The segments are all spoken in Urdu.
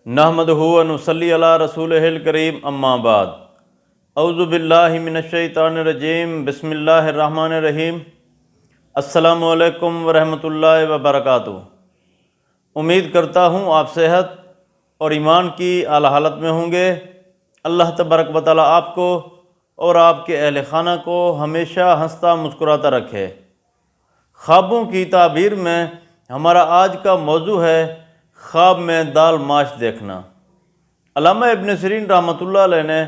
نحمدہ و نصلی علی رسولہ الکریم اما بعد اعوذ باللہ من الشیطان الرجیم بسم اللہ الرحمن الرحیم السلام علیکم ورحمۃ اللہ وبرکاتہ۔ امید کرتا ہوں آپ صحت اور ایمان کی اعلیٰ حالت میں ہوں گے۔ اللہ تبارک و تعالیٰ آپ کو اور آپ کے اہل خانہ کو ہمیشہ ہنستا مسکراتا رکھے۔ خوابوں کی تعبیر میں ہمارا آج کا موضوع ہے خواب میں دال ماش دیکھنا۔ علامہ ابن سیرین رحمۃ اللہ علیہ نے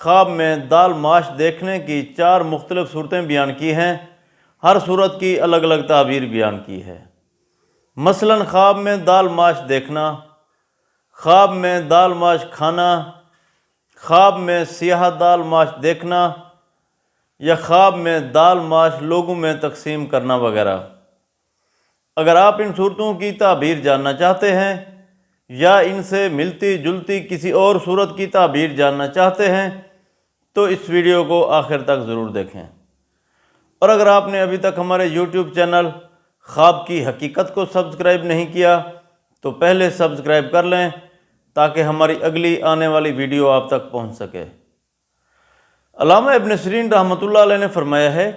خواب میں دال ماش دیکھنے کی 4 مختلف صورتیں بیان کی ہیں۔ ہر صورت کی الگ الگ تعبیر بیان کی ہے۔ مثلا خواب میں دال ماش دیکھنا، خواب میں دال ماش کھانا، خواب میں سیاہ دال ماش دیکھنا یا خواب میں دال ماش لوگوں میں تقسیم کرنا وغیرہ۔ اگر آپ ان صورتوں کی تعبیر جاننا چاہتے ہیں یا ان سے ملتی جلتی کسی اور صورت کی تعبیر جاننا چاہتے ہیں تو اس ویڈیو کو آخر تک ضرور دیکھیں۔ اور اگر آپ نے ابھی تک ہمارے یوٹیوب چینل خواب کی حقیقت کو سبسکرائب نہیں کیا تو پہلے سبسکرائب کر لیں تاکہ ہماری اگلی آنے والی ویڈیو آپ تک پہنچ سکے۔ علامہ ابن سیرین رحمۃ اللہ علیہ نے فرمایا ہے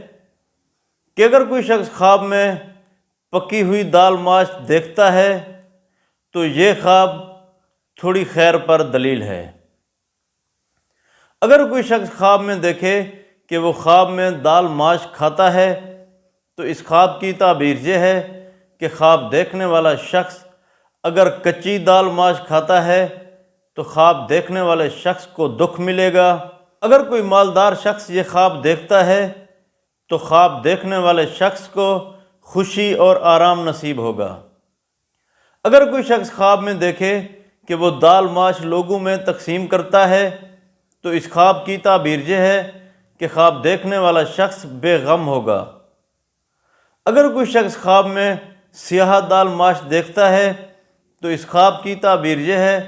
کہ اگر کوئی شخص خواب میں پکی ہوئی دال ماش دیکھتا ہے تو یہ خواب تھوڑی خیر پر دلیل ہے۔ اگر کوئی شخص خواب میں دیکھے کہ وہ خواب میں دال ماش کھاتا ہے تو اس خواب کی تعبیر یہ ہے کہ خواب دیکھنے والا شخص اگر کچی دال ماش کھاتا ہے تو خواب دیکھنے والے شخص کو دکھ ملے گا۔ اگر کوئی مالدار شخص یہ خواب دیکھتا ہے تو خواب دیکھنے والے شخص کو خوشی اور آرام نصیب ہوگا۔ اگر کوئی شخص خواب میں دیکھے کہ وہ دال ماش لوگوں میں تقسیم کرتا ہے تو اس خواب کی تعبیر یہ ہے کہ خواب دیکھنے والا شخص بے غم ہوگا۔ اگر کوئی شخص خواب میں سیاہ دال ماش دیکھتا ہے تو اس خواب کی تعبیر یہ ہے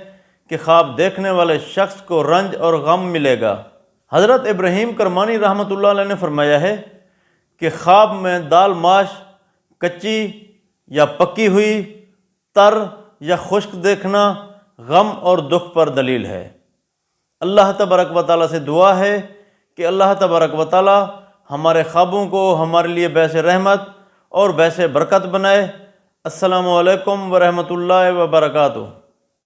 کہ خواب دیکھنے والے شخص کو رنج اور غم ملے گا۔ حضرت ابراہیم کرمانی رحمۃ اللہ علیہ نے فرمایا ہے کہ خواب میں دال ماش کچی یا پکی ہوئی، تر یا خشک دیکھنا غم اور دکھ پر دلیل ہے۔ اللہ تبارک و تعالیٰ سے دعا ہے کہ اللہ تبارک و تعالیٰ ہمارے خوابوں کو ہمارے لیے باعث رحمت اور باعث برکت بنائے۔ السلام علیکم ورحمۃ اللہ وبرکاتہ۔